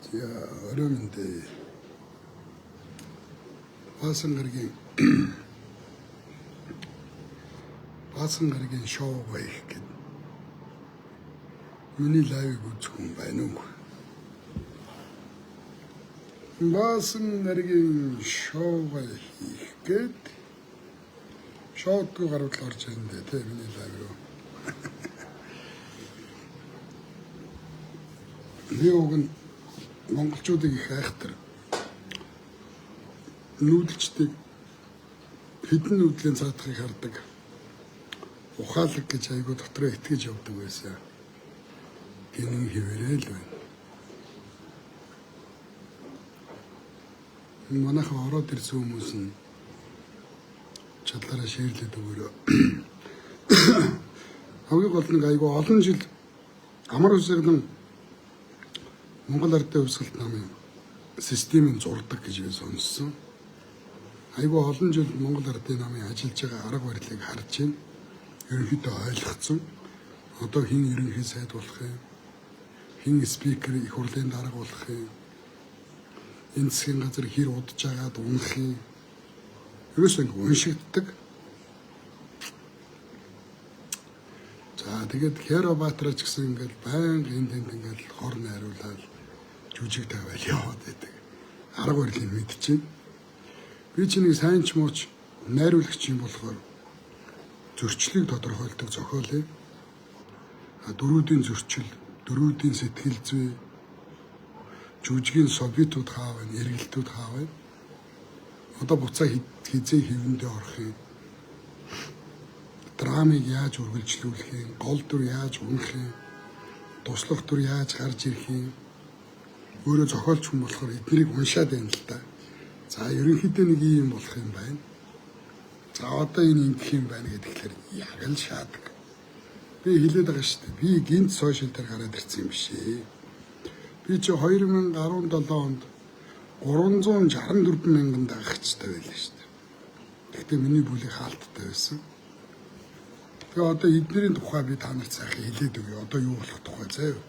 За өрөөмөндөө Баасан гарагийн шоу байх гэд миний лайвыг үзэх хүн байна уу? Баасан гарагийн шоу хийх гэд шоудгүй гарууд орж ирэндээ тэ миний лайв руу. Би уг нь монголчуудыг их айхтар нүүдэлчдэг хідэн нүүдлийн цаадахыг хардаг. Ухаалаг гэж айгуу дотроо итгэж явдаг байсан. Гинэн хിവэрэл байна. Манайхан ороод ирсэн хүмүүс нь чадлаараа шеэрлээд өгөөрэй. Хамгийн гол нь айгуу олон жил амар үсэглэн Монгол ардын хувьсгалт намын системийн зурдаг гэж би сонссон. Айгуу олон жил Монгол ардын намын ажиллаж байгаа арга барилыг харж байна. Ерөнхийдөө ойлгоцсон. Одоо хин ерөнхий сайд болох юм? Хин спикер их хурлын дарга болох юм? Энэ засгийн газар хэр удаж агаад унах юм? Ерөөсөө ингэ уншигддаг. За тэгээд Херобаатар ч гэсэн ингээл байнга энд ингээл хор найруулаад жүжиг тавиал яваад байдаг. Арга барилыг мэдчихэв. Би чи нэг сайн ч мууч найруулагч юм болохоор зөрчлийг тодорхойлдог зохиолыг дөрүүдийн зөрчил, дөрүүдийн сэтгэл зүй, жүжигийн собитууд хаав, эргэлтүүд хаав. Одоо буцаа хизээ хэвэндээ орох юм. Драмыг яаж үргэлжлүүлэх юм, гол дүр яаж унах юм, туслах дүр яаж гарч ирэх юм. Өөрөө зохиолч хүн болохоор эднийг уншаад байна л да. За ерөнхийдөө нэг юм болох юм байна. За одоо энэ ингэх юм байна гэхээр яг л шаадаг. Би хэлээд байгаа шүү дээ. Би гинт сошиал дээр гараад ирсэн юм биш ээ. Би чи 2017 онд 364 мянган дагагчтай байлаа шүү дээ. Гэхдээ миний бүлэг хаалттай байсан. Тэгээ одоо эднэрийн тухай би та нарт сайхан хэлээд өгье. Одоо юу болох тухай заяа.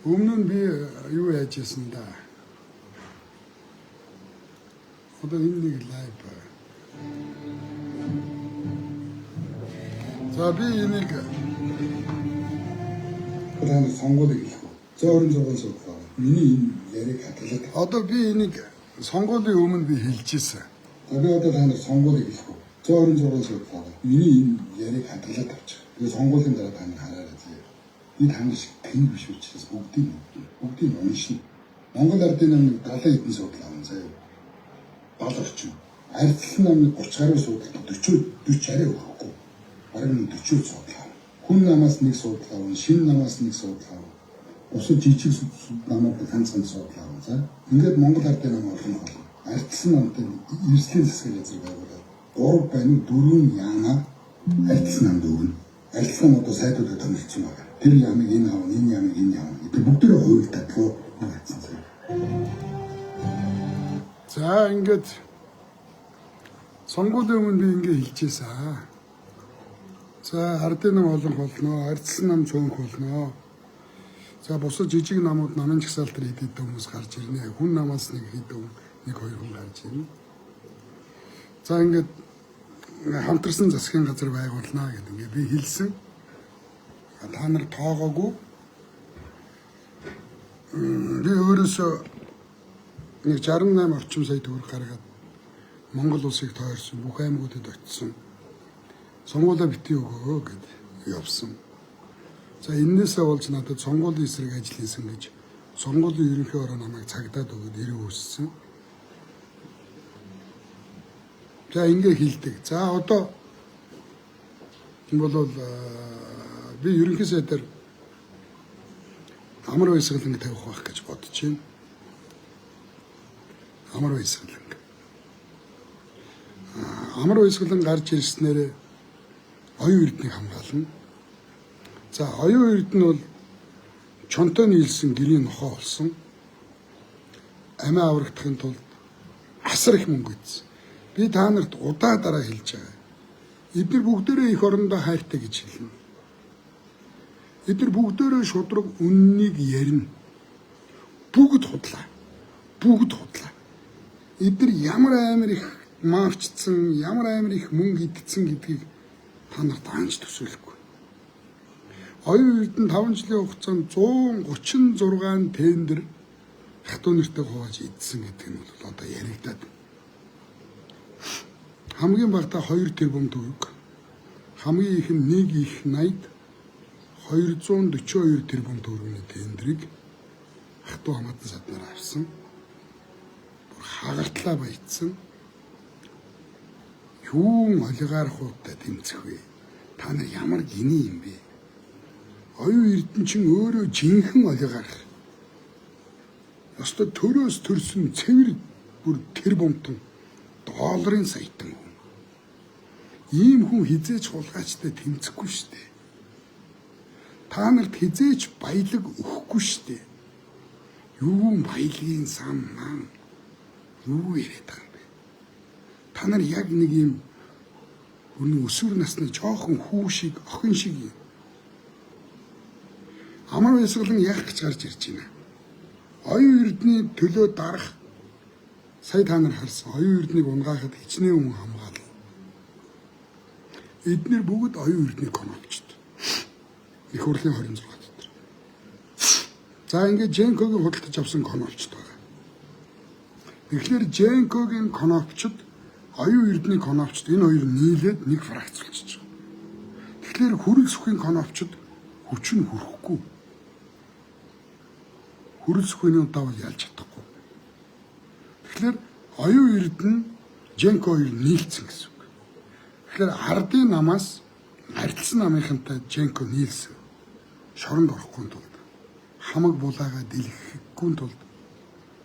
Өмнө нь би юу яаж ийсэн да. Одоо энэ нэг лайв байна. За би энийг одоо сонгуулийг хийх. За 26 судлаа. Миний энэ яриг хатгалаад. Одоо би энийг сонгуулийн өмнө би хэлжсэн. За би одоо та нар сонгуулийг хийх. За 26 судлаа. Миний энэ яриг хатгалаад авчих. Тэгээ сонгуулийн дараа та нар хараарай. Энэ хангаш тэн биш учраас бүгдийг уншина. Монгол ардын намын 70 хэдэн судал аван заяа. Бал орчин. Ардлын намын 30 гаруй судалд 40 арай өгөхгүй. Барин 40 судал аван. Хүн намаас нэг судал аван, шинэ намаас нэг судал аван. Бусад жижиг намууд ганц судал аван. За ингээд Монгол ардын нам олон болно. Ардлын намтай эрсдлийн засгийн газар байгуулад 3 байна 4 яана ардлын намд өгнө. Ардлын нам одоо сайдуудад томилсон байна. Тэр ямыг энэ авна, энэ ямыг энэ авна. Тэр бүгдээ хууль татлуу хийсэн зэрэг. За ингээд сонгуулийн өмнө би ингэ хэлчихсэн. За ардын нам олон болно, ардсан нам цөөнх болно. За бусад жижиг намууд намын жагсаалтар хийдэг хүмүүс гарч ирнэ. Хүн намаас нэг хийдэг, нэг хоёр хүн гарч ирнэ. За ингээд хамтарсан засгийн газар байгуулнаа гэдэг ингээд би хэлсэн. Та нар тоогоогүй. Би өөрөөсөө нэг 68 орчим сая төгрөг гаргаад Монгол улсыг тойрсон, бүх аймагуудад очсон. Сонгуулаа битгий өгөө гэд явсан. За энээсээ болж надад сонгуулийн эсрэг ажил хийсэн гэж сонгуулийн ерөнхий ороо намайг цагдаад өгөөд ирээ үүссэн. За ингэ хэлдэг. За одоо энэ бол би ерөнхий сайдаар амар баясгалан тавих байх гэж бодож байна. Амар баясгалан. Амар баясгалан гарч ирснээр оюун эрднийг хамгаална. За оюун эрд нь бол чонтой нийлсэн гэрийн нохоо болсон. амиа аврагдахын тулд асар их мөнгө идсэн. Би та нарт удаа дараа хэлж байгаа. Эдгээр бүгдээрээ их орондоо хайртай гэж хэлнэ. Эдгээр бүгдээрээ шудраг үннийг ярина. Бүгд худлаа. Бүгд худлаа. Эдгээр ямар амар их маарчсан, ямар амар их мөнгө идсэн гэдгийг та нарт анж төсөөлөхгүй. Оюун эрдэнэ 5 жилийн хугацаанд 136 тендер хатуу нэртэй хувааж идсэн гэдэг нь бол одоо яригадаад. Хамгийн багадаа 2 тэрбум төгрөг. Хамгийн их нь 1 их 80 242 тэрбум төгрөгийн тендерийг хатуу хамаатан саднаар авсан. Хагартлаа баяцсан. Юун олигархуудтай тэмцэх вэ? Та нар ямар гиний юм бэ? Оюун эрдэнэ чинь өөрөө жинхэнэ олигарх. Ёстой төрөөс төрсөн цэвэр бүр тэрбумтон долларын саятан хүн. Ийм хүн хизээч хулгайчтай тэмцэхгүй шүү дээ. Та нарт хизээч баялаг өгөхгүй шүү дээ. Юу баялагын сан маань юу яриад байгаа юм бэ? Та нар яг нэг юм өнөө өсвөр насны жоохон хүү шиг, охин шиг юм. Амар баясгалан яах гэж гарч ирж байна. Оюун эрдний төлөө дарах сая та нар харсан. Оюун эрднийг унгаахад хичнээн хүн хамгаална. Эдгээр бүгд оюун эрдний конопчд. Их хурлын 26 дотор. За ингээд Женкогийн худалдаж авсан конопчд байгаа. Тэгэхээр Женкогийн конопчд, оюун эрдний конопчд энэ хоёр нийлээд нэг фракц болчихж байгаа. Тэгэхээр хүрэл сүхийн конопчд хүч нь хүрэхгүй. Хүрэл сүхний удаа бол ялж чадахгүй. Тэгэхээр оюун эрдэнэ Женко хоёр нийлцсэн гэсэн үг. Тэгэхээр ардын намаас арилсан намынхантай Женко нийлсэн. Шоронд орохгүй тулд хамаг булаагаа дэлгэхгүй тулд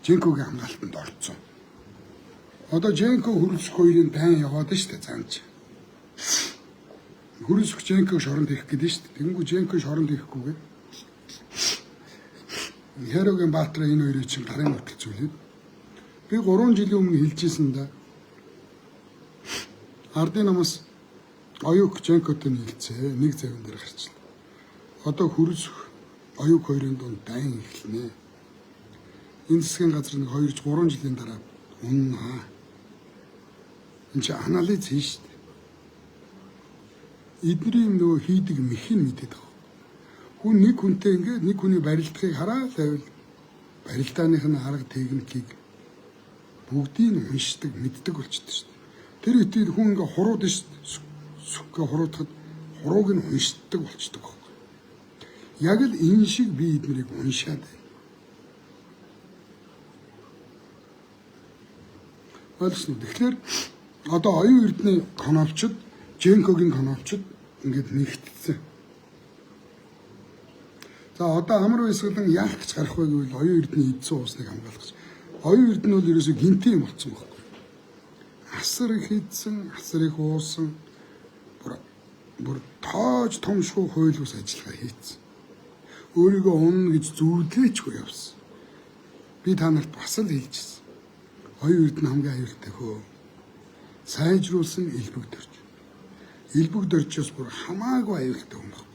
Женкогийн хамгаалтанд орцсон. Одоо Женко хүрэлцэх хоёрын дайн яваад штэ заанч. Хүрэлцэх Женко шоронд хийх гэдэг штэ. Тэнгүү Женко шоронд хийхгүйгээр Хэрогийн Баатар энэ хоёрыг чинь гарын хөтөлцүүлээд би 3 жилийн өмнө хэлжсэн да. Ардын намаас оюуг Женкотой нийлцээ. Нэг завин дээр гарчлаа. Одоо хүрэлцэх оюуг хоёрын дунд дайн эхэлнэ. Энэ засгийн газар нэг 2-3 жилийн дараа уннаа. Энд чи анализ хийн штэ. Эдний нөгөө хийдэг мэхийг мэдээд байгаа. Хүн нэг хүнтэй ингээд нэг хүний барилдахыг хараад байвал барилдааных нь арга техникийг бүгдийг уншдаг, мэддэг болчихдог шүү дээ. Тэр үедээ хүн ингээд хурууд шүү дээ. Сүхгээ хуруутахад хурууг нь уншдаг болчихдог байхгүй. Яг л энэ шиг би эднийг уншаад байна. Ойлгосноо. Тэгэхээр одоо оюун эрдний конопчд, Женкогийн конопчд ингээд нэгтдсэн. За одоо амар баясгалан яах гэж гарах вэ гэвэл оюун эрдний эдсэнуусныг хамгаалах гэж. Оюун эрдэнэ бол ерөөсөө гинти юм болсон байхгүй. Асар их эдсэн, асар их уусан, бүр тоож том шуу хууль ус ажиллагаа хийцэн. Өөрийгөө унна гэж зүвлээчгүй явсан. Би та нарт бас л хэлжсэн. Оюун эрдэнэ хамгийн аюултай хөө. Сайжруулсан элбэг дөрж. Элбэг дөржөөс бүр хамаагүй аюултай юм байна.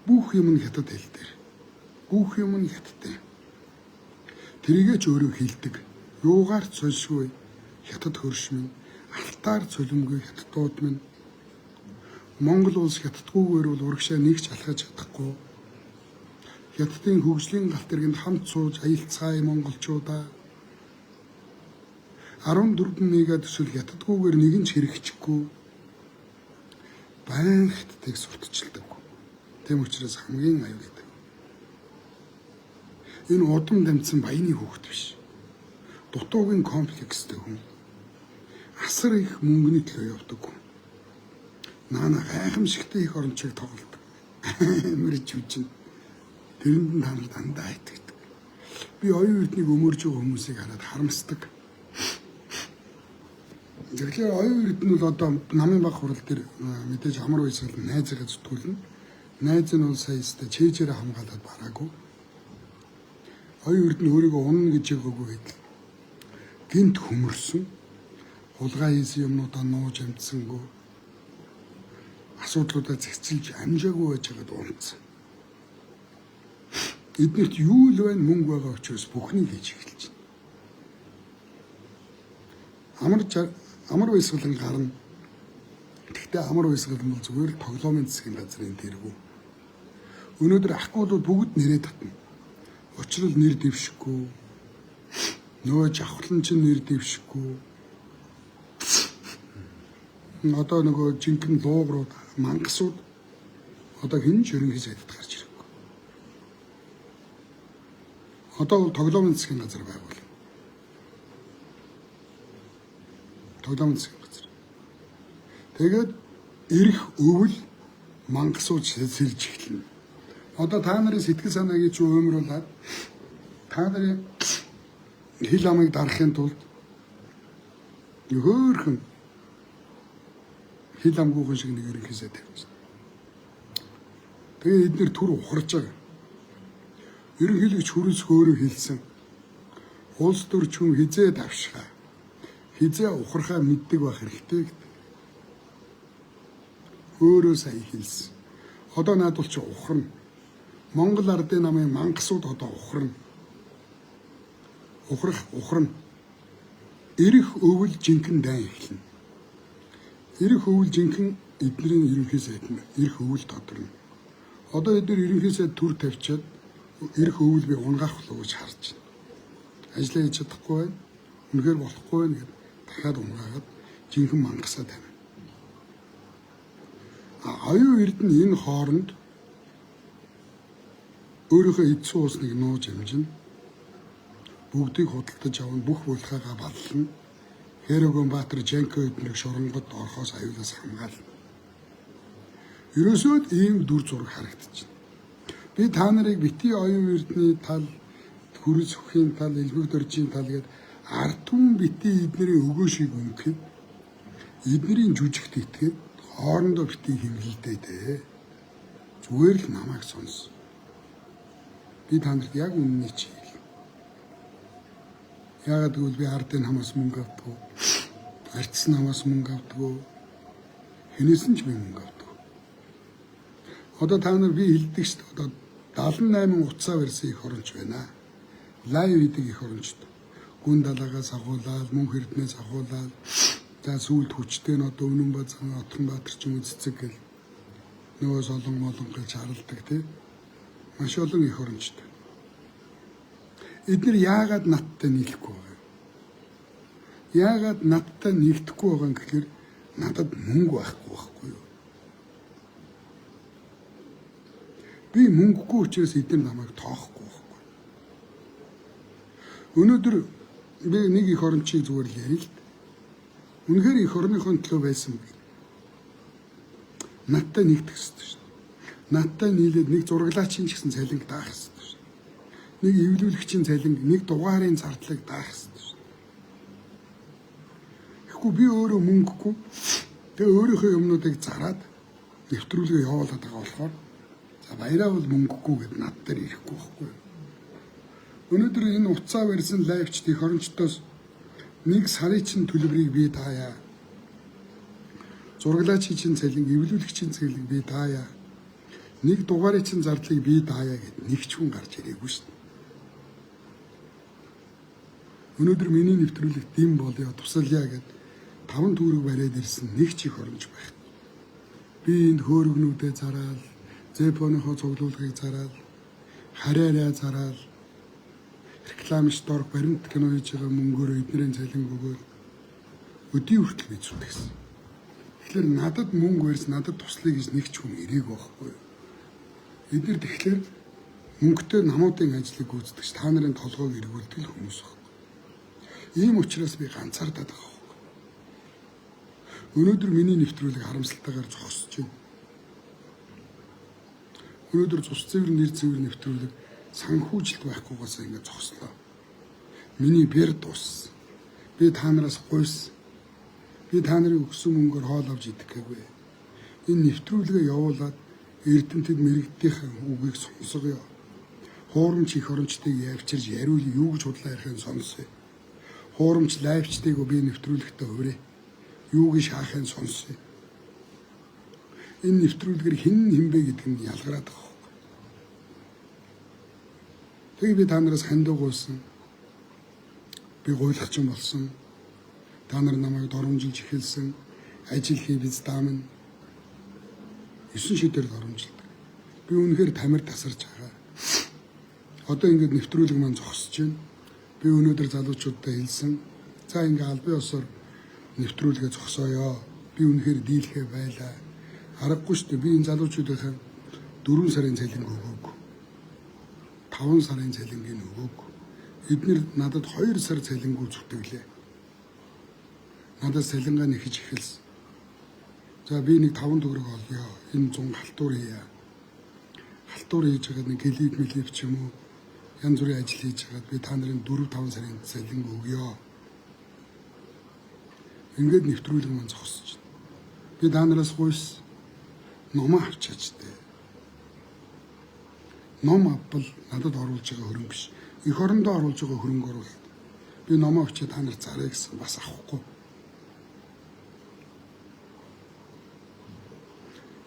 Бүх юм нь хятад хэл дээр. Бүх юм нь хятадтай. Тэрийгээ ч өөрөө хэлдэг. Юугаар ч сольшгүй хятад хөрш минь, алтаар цөлмгүй хятадууд минь. Монгол улс хятадгүйгээр бол урагшаа нэгч алхаж чадахгүй. Хятадын хөгжлийн галт тэргэнд хамт сууж аялцгаая монголчуудаа. 14 мега төсөл хятадгүйгээр нэгэн ч хэрэгжихгүй. Баян хятадыг сурталчилдаг. Тэм учраас хамгийн аюултай. Энэ удам дамжсан баяны хүүхэд биш. Дутуугийн комплекстэй хүн. Асар их мөнгөний төлөө явдаг хүн. Наана гайхамшигтай их орончийг тоглодог. Мөрж үжин. Тэрэнд нь та нар дандаа итгэдэг. Би оюун эрднийг өмөрж байгаа хүмүүсийг хараад харамсдаг. Тэгэхээр оюун эрдэнэ бол одоо намын баг хурал дээр мэдээж амар баясгал найзгаа зүтгүүлнэ. Найз нь бол саястай чэйжээр хамгаалаад бараагүй. Оюун эрдэнэ өөрийгөө унана гэж байгаагүй гэдэг. Гинт хөмөрсөн. Хулгай хийсэн юмнуудаа нууж амжсангүй. Асуудлуудаа зэгцэлж амжаагүй байж байгаад унтсан. Эднэрт юу л байна, мөнгө байгаа учраас бүхнийг хийж эхэлж байна. Амар баясгалан гарна. Гэхдээ амар баясгалан бол зүгээр л тоглоомын засгийн газрын тэргүү. Өнөөдөр ахгүйдууд бүгд нэрээ татна. Учир нь нэр дэвшихгүй. Нөгөө жавхлан чинь нэр дэвшихгүй. Одоо нөгөө жинхэнэ луугрууд, мангасууд одоо хэн ч ерөнхий сайдд гарч ирэхгүй. Одоо бол тоглоомын засгийн газар байгуул. Тоглоомын засгийн газар. Тэгээд эрх өвөл мангасууд сэлж эхэлнэ. Одоо та нарын сэтгэл санааг чи өмрүүлээд та нарын хил амыг дарахын тулд хөөрхөн хил амгүйхэн шиг нэг ерөнхийсээ тавьчихсан. Тэгээ эдгээр түр ухарж байгаа. Ерөнхийлөгч хүрээсх өөрөө хэлсэн. Улс төр хүн хизээ давшихаа, хизээ ухрахаа мэддэг байх хэрэгтэй гэдэг. Өөрөө сая хэлсэн. Одоо наадвал чи ухарна. Монгол ардын намын мангасууд одоо ухарна. Ухарна. Эрх өвөл жинхэнэ дайн эхэлнэ. Эрх өвөл жинхэнэ эдний ерөнхий сайд нь эрх өвөл тодорно. Одоо эдгээр ерөнхий сайд төр тавьчаад эрх өвөл би унгаах болов гэж харж байна. Ажлаа хийж чадахгүй байна. Үнэхээр болохгүй байна гэд дахиад унгаагаад жинхэнэ мангасаа тавина. Оюун эрдэнэ энэ хооронд өөрийнхөө эдсэнуусныг нууж амжина. Бүгдийг худалдаж авна, бүх булхаагаа баллна. Хэрэгэн Баатар Жанко эднийг шоронгод орохоос аюулаас хамгаална. Ерөөсөө ийм дүр зураг харагдаж байна. Би та нарыг бити оюун эрдэнэ тал, хүрээс өххийн тал, элбэг дөржийн тал гээд ард түмэн бити эднэрийн өгөөшийг өнгөхэд эднэрийн жүжигт итгээд хоорондоо бити хэмгэлдэй дээ. Зүгээр л намайг сонс. Би та нарт яг үнэний чи хэл. Яагаад гэвэл би ардын хамаас мөнгө авдаг. Арчсан хамаас мөнгө авдаг. Хинээс нь ч би мөнгө авдаг. Одоо та нар би хэлдэг шүү дээ. Одоо 78 утсаа барьсан их оронч байна. Лайв хийдэг их орончд. Гүн далаагаас агуулаад, мөнх эрдэнээс агуулаад, за сүүлд хүчтэй нь одоо Үнэн Базар, Отхон Баатар ч юм уу цэцэг гэл нөгөө солон молон гэж харалдаг тий. Маш олон их орончд. Эдгээр яагаад надтай нийлэхгүй байгаа юм? Яагаад надтай нэгдэхгүй байгаа юм гэхээр надад мөнгө байхгүй юу? Би мөнгөгүй учраас эдгээр намайг тоохгүй байхгүй. Өнөөдөр би нэг их орончийг зүгээр л ярил л дээ. Үнэхээр их орныхон төлөө байсан бэ? Надтай нэгдэх ёстой шүү дээ. Надтай нийлээд нэг зураглаачийн ч гэсэн цалинг даах ёстой шүү дээ. Нэг эвлүүлэгчийн цалинг, нэг дугаарын зардлыг даах ёстой шүү дээ. Тэгэхгүй би өөрөө мөнгөгүй. Тэгээ өөрийнхөө юмнуудыг зараад нэвтрүүлгээ явуулаад байгаа болохоор за баяраа бол мөнгөгүй гэд над дээр ирэхгүй байхгүй. Өнөөдөр энэ утсаа барьсан лайвчд их орончдоос нэг сарын чин төлбөрийг би даая. Зураглаачийн чин цалин, эвлүүлэгчийн цалин би даая. Нэг дугаарын чин зардлыг би даая гэд нэг ч хүн гарч ирээгүй шүү дээ. Өнөөдөр миний нэвтрүүлэгт дэм болё, тусалъя гэд 5 төгрөг бариад ирсэн нэг ч их оронч байх. Би энд хөөргнүүдэд зараад, зэпоныхоо цуглуулгыг зараад, хараараа зараад, рекламч дор баримт кино хийж байгаа мөнгөөр эднэрийн цалин өгөөл өдий хүртэл би зүтгэсэн. Тэгэхээр надад мөнгө барьс, надад туслая гэж нэг ч хүн ирээгүй байхгүй юу? Эдгээр тэгэхээр мөнгөтэй намуудын ажлыг гүйцэтгэж та нарын толгойг эргүүлдэг л хүмүүс байна. Ийм учраас би ганцаардаад байгаа байхгүй. Өнөөдөр миний нэвтрүүлэг харамсалтайгаар зогсож байна. Өнөөдөр цус цэвэр нэр цэвэр нэвтрүүлэг санхүүжилт байхгүйгээс ингэ зогслоо. Миний бэр дууссан. Би та нараас гуйсан. Би та нарын өгсөн мөнгөөр хоол авч идэх гээгүй. Энэ нэвтрүүлгээ явуулаад Эрдэмтэд мэрэгдийнхээ үгийг сонсгоё. Хуурамч их орончдыг явчирж яриул юу гэж худлаа ярихын сонсъё. Хуурамч лайвчдыг би нэвтрүүлэхдээ хүрээ. Юу гэж хаахын сонсъё. Энэ нэвтрүүлгээр хинбэ гэдэг нь ялгараад байгаа. Тэгээ би та нараас хандуугуулсан. Би гуйлахчин болсон. Та нар намайг доромжилж эхэлсэн. Ажил хий биз даамна. 9 шидээр доромжилдаг. Би үнэхээр тамир тасарч байгаа. Одоо ингэж нэвтрүүлэг маань зогсож байна. Би өнөөдөр залуучуудад хэлсэн. За ингээ албан ёсоор нэвтрүүлгээ зогсооё. Би үнэхээр дийлхэ байлаа. Аргагүй шүү дээ. Би энэ залуучуудынхаа 4 сарын цалин өгөөг. 5 сарын цалингийн өгөөг. Эдгээр надад 2 сар цалингүй зүтгэлээ. Надад цалингаа нэхэж эхэлсэн. За би нэг 5 төгрөг олъё. Энэ 100 халтур хийе. Халтур хийж байгаа нэг клип ч юм уу. Янз бүрийн ажил хийж байгаад би та нарын 4-5 сарын цалин өгье. Ингээд нэвтрүүлэг маань зогсож байна. Би та нараас гуйс ном авчаач дээ. Ном авбал надад оруулж байгаа хөрөнгө биш. Эх орондоо оруулж байгаа хөрөнгө оруулалт. Би ном авчаад та нарт зарыг гэсэн бас авахгүй.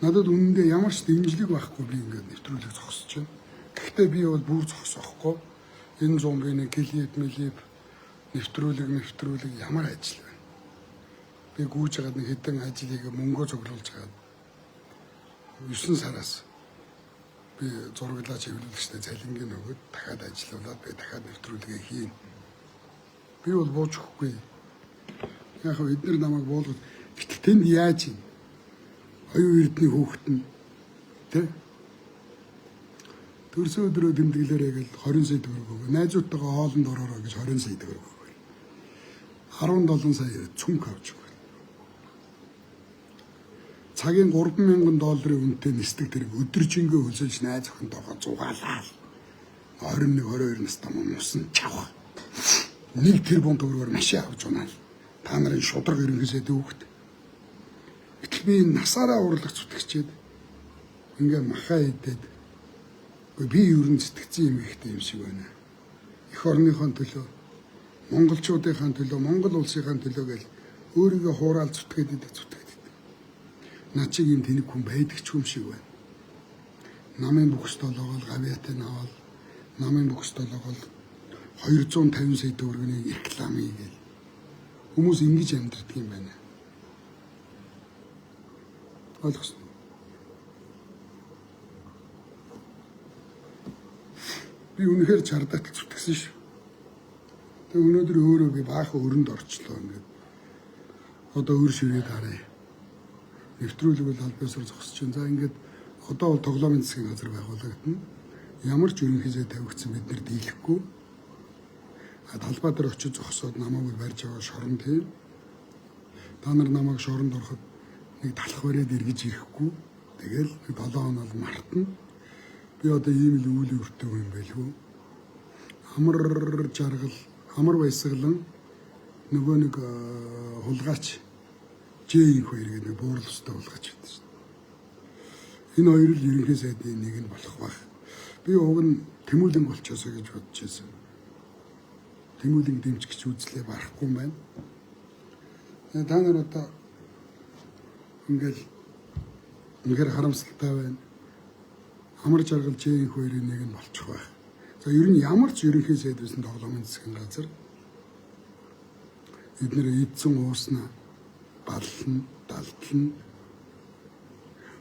Надад үнэндээ ямар ч дэмжлэг байхгүй би ингээд нэвтрүүлэг зогсож байна. Гэхдээ би бол бүр зогсоохгүй. Энэ зам би нэг клип нэвтрүүлэг ямар ажил вэ? Би гүйж байгаа нэг хэдэн ажлыг мөнгөө цуглуулж байгаа. 9 сараас би зураглаж хэвлүүлэгчтэй цалингийн өгөөд дахиад ажиллаулаад би дахиад нэвтрүүлгээ хийн. Би бол буужхгүй. Яг хөө эдгээр намайг буулгад гэтэл тэнд яаж юм? Оюун эрдний хүүхэд нь тэ төрсөн өдрөө тэмдэглээрээ гэл 20 сая төгрөг өгөө. Найзуудтайгаа хоолнд ороорой гэж 20 сая төгрөг өгөө. 17 сая цүнх авч өгөө. Цагийн $3,000 үнэтэй нисдэг тэрэг өдөржингөө хөлсөж найз охинтойгоо зугаалаа. 21-22 настай мусан чавх. 1 тэрбум төгрөгөөр машин авч унаал. Та нарын шудраг ерөнхийдөө дүүхт. Гэтэл би насаараа урлах зүтгэжээд ингээ махаа идээд би ер нь сэтгцэн юм ихтэй юм шиг байна. Эх орныхон төлөө, монголчуудынхаа төлөө, монгол улсынхаа төлөө гэл өөрийгөө хураал зүтгээд идэг. Над чиг юм тэнэг хүн байдаг ч юм шиг байна. Намын бүхс толгоол гавьяатай навал, намын бүхс толгоол 250 сая төгрөгийн реклам хийгээл. Хүмүүс ингэж амьдэрдэг юм байна. Ойлгосон. Би үнэхээр чардатал зүтгэсэн шүү. Тэг өнөөдөр өөрөө би баахан өрөнд орчлоо ингээд. Одоо өр ширээ дараа. Нэвтрүүлэг бол албасаар зогсож байна. За ингээд одоо бол тоглоомын засгийн газар байгуулагдана. Ямар ч ерөнхийдөө тавигдсан бид нар дийлэхгүй. Талбай дээр очиж зогсоод намайг барьж байгаа шоронд тийм. Та нар намайг шоронд ороход нэг талах бариад эргэж ирэхгүй. Тэгэл 7 хоног мартна. Би одоо ийм л үйл өртөө юм байлгүй. Амар жаргал, амар баясгалан нөгөө нэг хулгайч J2 гэдэг буурлалтай хулгайч байдаг шин. Энэ хоёр л ерөнхий сайдын нэг нь болох байх. Би уг нь Тэмүүлэн болчихосоо гэж бодож байсан. Тэмүүлэн дэмжигч үзлээ барахгүй юм байна. Та нар одоо ингээл харамсалтай байна. Амар жаргал J2-ийн нэг нь болчих байх. За ер нь ямар ч ерөнхий сайд байсан тоглоомын засгийн газар эдгээр эдсэн ууснаа баллна, далдлна.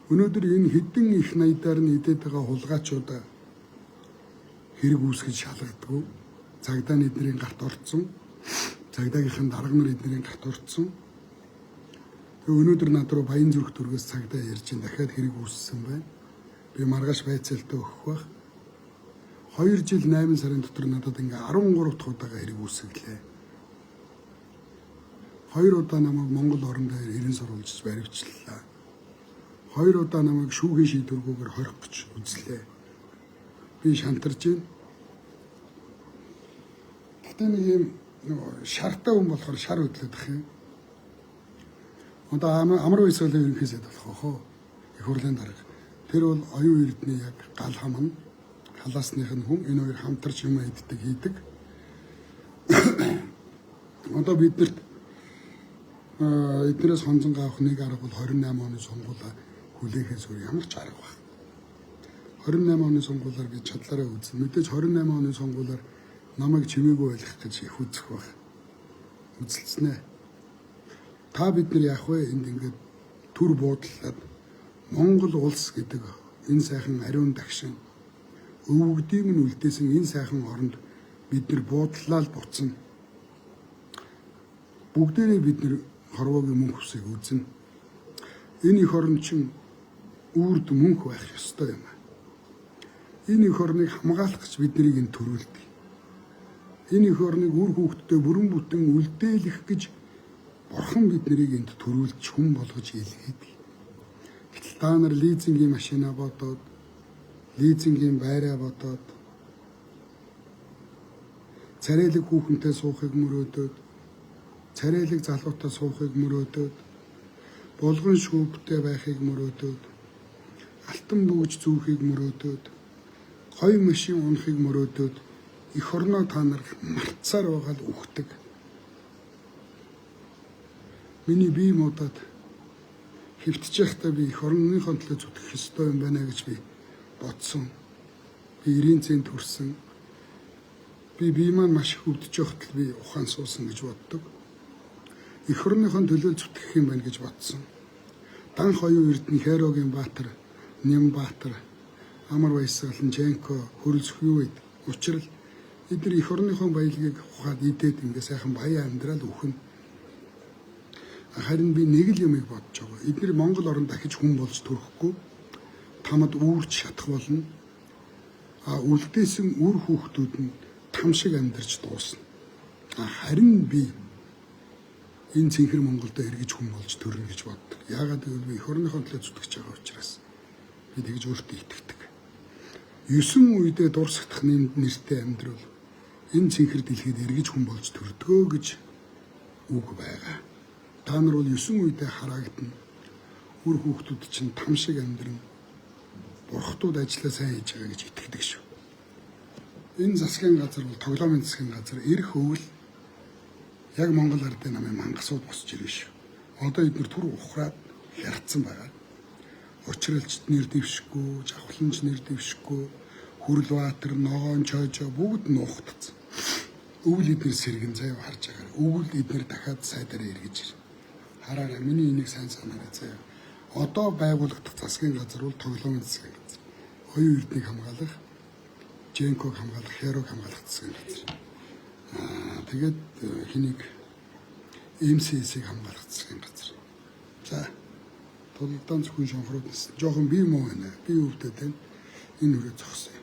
Өнөөдөр энэ хэдэн их наядаар нь идээд байгаа хулгайчуудаа хэрэг үүсгэж шалгадаггүй. Цагдаа нь эднэрийн гарт орцсон. Цагдаагийнхын дарга нар эднэрийн гарт орцсон. Өнөөдөр над руу Баян зүрх дүргээс цагдаа ярьж ин дахиад хэрэг үүссэн байна. Би маргааш байцаалтаа өгөх байх. 2 жил 8 сарын дотор надад ингээ 13 дахь удаага хэрэг үүсгэлээ. 2 удаа намайг Монгол орон дээр хэрэн сурвалжиж баривчлаа. 2 удаа намайг шүүхийн шийдвэргүйгээр хорих гэж үзлээ. Би шантарж байна. Гэтэ нэг юм шартай хүн болохоор шар хөдлөдөх юм. Одоо амар баясгалан ерөнхий сайд болох хоо. Их хурлын дарга. Тэр бол оюун эрдний яг гал хам нь халаасных нь хүн энэ хоёр хамтарч юм иддэг хийдэг. Одоо биднэрт эднээс хонзон авах нэг арга бол 28 оны сонгуулаа хүлээхээс өөр ямар ч арга байна. 28 оны сонгуулаар би чадлаараа үзнэ. Мэдээж 28 оны сонгуулаар намайг чимээгүй байлгах гэж их үзэх байна. Үзэлцэнэ. Та бид нар яах вэ? Энд ингээд төр буудлаад Монгол улс гэдэг энэ сайхан ариун дагшин өвгдийг нь үлдээсэн энэ сайхан оронд бид нар буудлаа л буцна. Бүгдээрээ бид нар хорвоогийн мөнх усыг үзнэ. Энэ их орн чинь үрд мөнх байх ёстой юм. Энэ их орныг хамгаалах гэж биднийг энэ төрүүлдэг. Энэ их орныг үр хүүхдтэй бүрэн бүтэн үлдээлэх гэж Бурхан биднийг энд төрүүлж хүн болгож илгээдэг. Гэтэл та нар лизингийн машина бодоод, лизингийн байраа бодоод, царайлаг хүүхэнтэй суухыг мөрөөдөөд, царайлаг залуутай суухыг мөрөөдөөд, булган шүүптэй байхыг мөрөөдөөд, алтан бүүж зүүхийг мөрөөдөөд, гоё машин унахыг мөрөөдөөд их орноо та нар мартсаар байгаа л үхдэг. Миний бие модод хэвтэж байхдаа би их орныхоо төлөө зүтгэх ёстой юм байна гэж би бодсон. Би 90 цент хүрсэн. Би бие маань маш их өвдөж байхдаа би ухаан суусан гэж боддог. Их орныхоо төлөө зүтгэх юм байна гэж бодсон. Данх оюун эрдэнэ Херогийн Баатар, Нямбаатар, Амар Баясгалан, Женко хөрөлцөх юу вэ? Учир нь эдгээр их орныхоо баялагийг ухаад идээд ингээ сайхан баян амьдрал үхэн. Харин би нэг л юмыг бодож байгаа. Эдгээр Монгол орн дахиж хүн болж төрөхгүй тамад үүрч шатах болно. Үлдээсэн үр хүүхдүүд нь там шиг амьдарч дуусна. Харин би энэ цэнхэр Монголдо эргэж хүн болж төрнө гэж боддог. Яагаад гэвэл би эх орныхоо төлөө зүтгэж байгаа учраас би тэгж өөртөө итгэдэг. 9 үедээ дурсагдах нэртэй амьдрал энэ цэнхэр дэлхийд эргэж хүн болж төрдгөө гэж үг байгаа. Та нар бол 9 үедээ хараагдана. Үр хүүхдүүд чинь там шиг амьдрна. Бурхтууд ажиллаа сайн хийж байгаа гэж итгэдэг шүү. Энэ засгийн газар бол тоглоомын засгийн газар эрх өвөл яг Монгол ардын намын мангасууд босч ирнэ шүү. Одоо эдгээр түр ухраад хярцсан байгаа. Учралчд нэр дэвшгүй, жавхланч нэр дэвшгүй, Хүрлбаатар, Ногоон, Чойжоо бүгд нуухтацсан. Өвөл эдгээр сэргэн заяа харж байгаа. Өвөл эдгээр дахиад сайдаараа эргэж ирнэ. Хараарай, миний энийг сайн санаарай заяа. Одоо байгуулагдах засгийн газар бол тоглоомын засгийн газар. Оюун эрднийг хамгаалах, Женког хамгаалах, Херог хамгаалах засгийн газар. Тэгээд хэнийг МСС-ийг хамгаалах засгийн газар. За, тулдаан зөвхөн шонхрууд жохон бие муу байна. Би өвдөд байна. Энэ үрээ зогсоо.